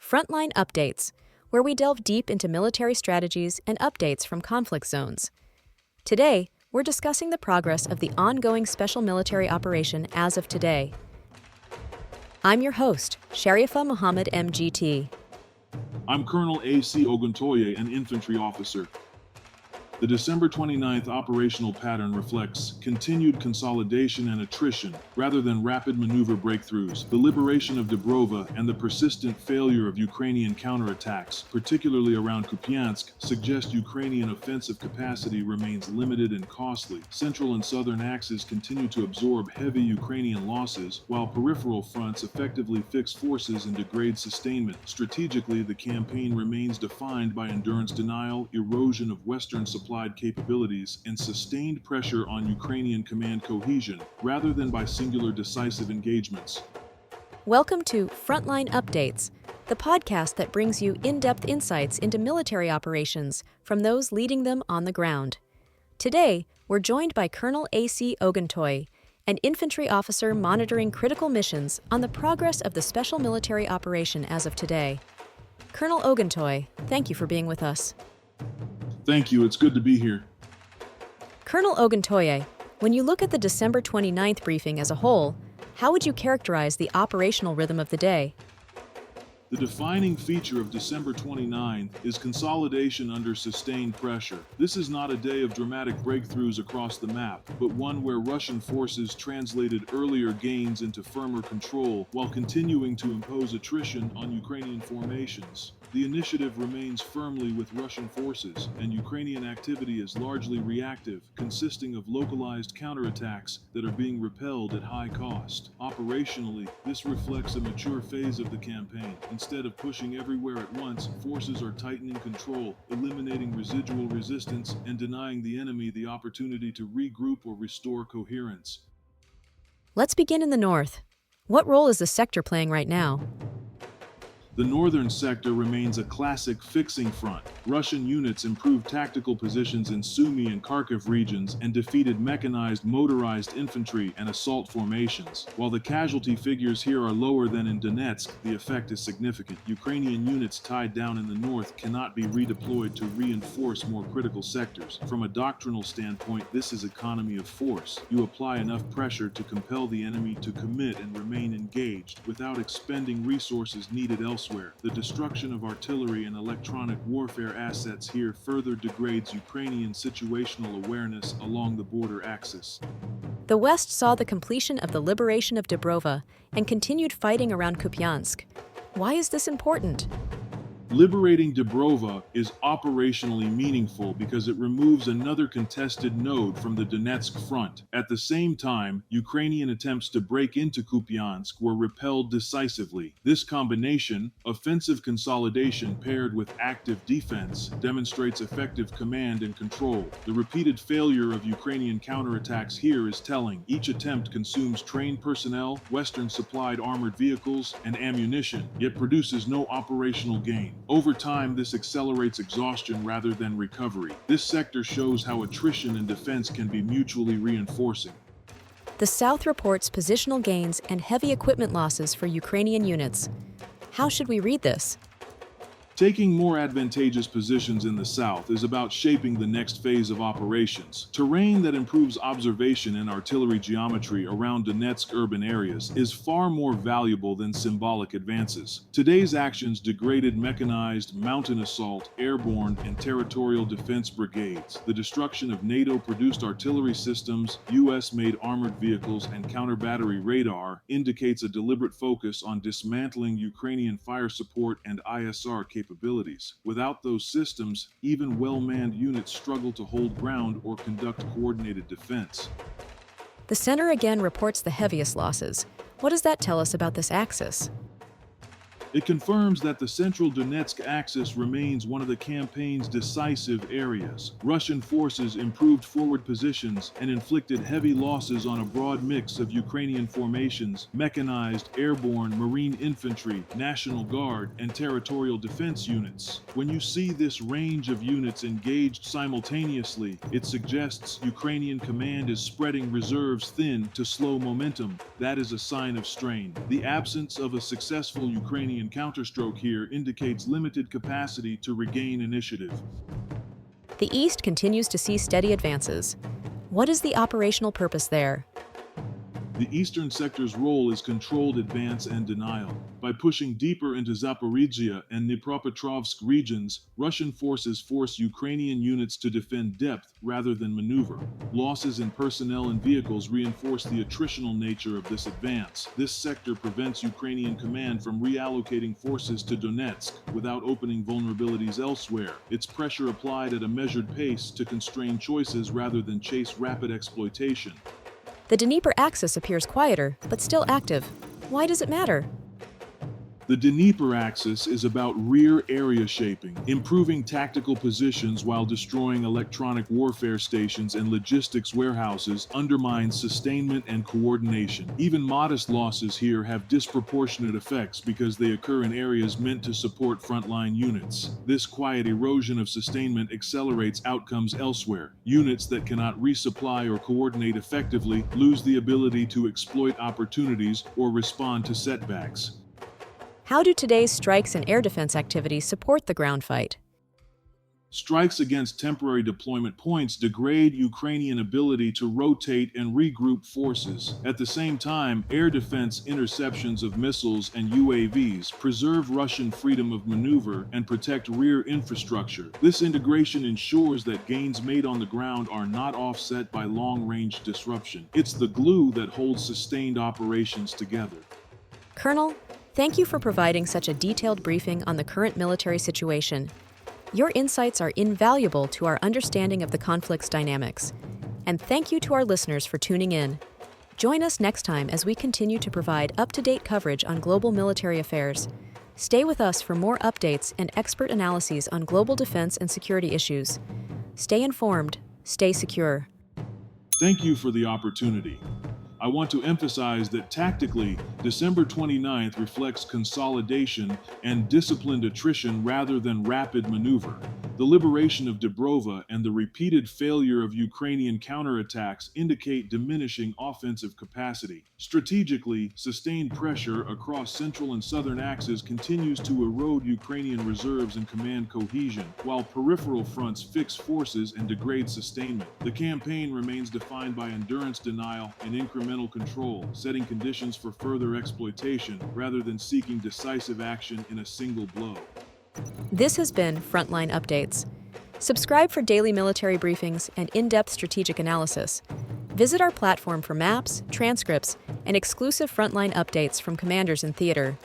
Frontline Updates, where we delve deep into military strategies and updates from conflict zones. Today, we're discussing the progress of the ongoing special military operation as of today. I'm your host, Sharifa Mohammed M.G.T. I'm Colonel A.C. Oguntoye, an infantry officer. The December 29th operational pattern reflects continued consolidation and attrition rather than rapid maneuver breakthroughs. The liberation of Dubrova and the persistent failure of Ukrainian counterattacks, particularly around Kupyansk, suggest Ukrainian offensive capacity remains limited and costly. Central and southern axes continue to absorb heavy Ukrainian losses, while peripheral fronts effectively fix forces and degrade sustainment. Strategically, the campaign remains defined by endurance denial, erosion of Western supplied capabilities, and sustained pressure on Ukrainian command cohesion, rather than by singular decisive engagements. Welcome to Frontline Updates, the podcast that brings you in-depth insights into military operations from those leading them on the ground. Today, we're joined by Colonel A.C. Ogontoye, an infantry officer monitoring critical missions on the progress of the special military operation as of today. Colonel Ogontoye, thank you for being with us. Thank you, it's good to be here. Colonel Oguntoye, when you look at the December 29th briefing as a whole, how would you characterize the operational rhythm of the day? The defining feature of December 29th is consolidation under sustained pressure. This is not a day of dramatic breakthroughs across the map, but one where Russian forces translated earlier gains into firmer control while continuing to impose attrition on Ukrainian formations. The initiative remains firmly with Russian forces, and Ukrainian activity is largely reactive, consisting of localized counterattacks that are being repelled at high cost. Operationally, this reflects a mature phase of the campaign. Instead of pushing everywhere at once, forces are tightening control, eliminating residual resistance, and denying the enemy the opportunity to regroup or restore coherence. Let's begin in the north. What role is the sector playing right now? The northern sector remains a classic fixing front. Russian units improved tactical positions in Sumy and Kharkiv regions and defeated mechanized motorized infantry and assault formations. While the casualty figures here are lower than in Donetsk, the effect is significant. Ukrainian units tied down in the north cannot be redeployed to reinforce more critical sectors. From a doctrinal standpoint, this is economy of force. You apply enough pressure to compel the enemy to commit and remain engaged without expending resources needed elsewhere. The destruction of artillery and electronic warfare assets here further degrades Ukrainian situational awareness along the border axis. The West saw the completion of the liberation of Dubrova and continued fighting around Kupyansk. Why is this important? Liberating Dubrova is operationally meaningful because it removes another contested node from the Donetsk front. At the same time, Ukrainian attempts to break into Kupyansk were repelled decisively. This combination, offensive consolidation paired with active defense, demonstrates effective command and control. The repeated failure of Ukrainian counterattacks here is telling. Each attempt consumes trained personnel, Western-supplied armored vehicles, and ammunition, yet produces no operational gain. Over time, this accelerates exhaustion rather than recovery. This sector shows how attrition and defense can be mutually reinforcing. The South reports positional gains and heavy equipment losses for Ukrainian units. How should we read this? Taking more advantageous positions in the south is about shaping the next phase of operations. Terrain that improves observation and artillery geometry around Donetsk urban areas is far more valuable than symbolic advances. Today's actions degraded mechanized, mountain assault, airborne, and territorial defense brigades. The destruction of NATO-produced artillery systems, US-made armored vehicles, and counter-battery radar indicates a deliberate focus on dismantling Ukrainian fire support and ISR capabilities. Without those systems, even well-manned units struggle to hold ground or conduct coordinated defense. The center again reports the heaviest losses. What does that tell us about this axis? It confirms that the central Donetsk axis remains one of the campaign's decisive areas. Russian forces improved forward positions and inflicted heavy losses on a broad mix of Ukrainian formations, mechanized, airborne, marine infantry, National Guard, and territorial defense units. When you see this range of units engaged simultaneously, it suggests Ukrainian command is spreading reserves thin to slow momentum. That is a sign of strain. The absence of a successful Ukrainian Ukrainian counterstroke here indicates limited capacity to regain initiative. The East continues to see steady advances. What is the operational purpose there? The eastern sector's role is controlled advance and denial. By pushing deeper into Zaporizhia and Dnipropetrovsk regions, Russian forces force Ukrainian units to defend depth rather than maneuver. Losses in personnel and vehicles reinforce the attritional nature of this advance. This sector prevents Ukrainian command from reallocating forces to Donetsk without opening vulnerabilities elsewhere. It's pressure applied at a measured pace to constrain choices rather than chase rapid exploitation. The Dnieper axis appears quieter, but still active. Why does it matter? The Dnieper axis is about rear area shaping, improving tactical positions while destroying electronic warfare stations and logistics warehouses, undermines sustainment and coordination. Even modest losses here have disproportionate effects because they occur in areas meant to support frontline units. This quiet erosion of sustainment accelerates outcomes elsewhere. Units that cannot resupply or coordinate effectively lose the ability to exploit opportunities or respond to setbacks. How do today's strikes and air defense activities support the ground fight? Strikes against temporary deployment points degrade Ukrainian ability to rotate and regroup forces. At the same time, air defense interceptions of missiles and UAVs preserve Russian freedom of maneuver and protect rear infrastructure. This integration ensures that gains made on the ground are not offset by long-range disruption. It's the glue that holds sustained operations together. Colonel, thank you for providing such a detailed briefing on the current military situation. Your insights are invaluable to our understanding of the conflict's dynamics. And thank you to our listeners for tuning in. Join us next time as we continue to provide up-to-date coverage on global military affairs. Stay with us for more updates and expert analyses on global defense and security issues. Stay informed, stay secure. Thank you for the opportunity. I want to emphasize that tactically, December 29th reflects consolidation and disciplined attrition rather than rapid maneuver. The liberation of Dubrova and the repeated failure of Ukrainian counterattacks indicate diminishing offensive capacity. Strategically, sustained pressure across central and southern axes continues to erode Ukrainian reserves and command cohesion, while peripheral fronts fix forces and degrade sustainment. The campaign remains defined by endurance denial and incremental control, setting conditions for further exploitation rather than seeking decisive action in a single blow. This has been Frontline Updates. Subscribe for daily military briefings and in-depth strategic analysis. Visit our platform for maps, transcripts, and exclusive Frontline updates from commanders in theater.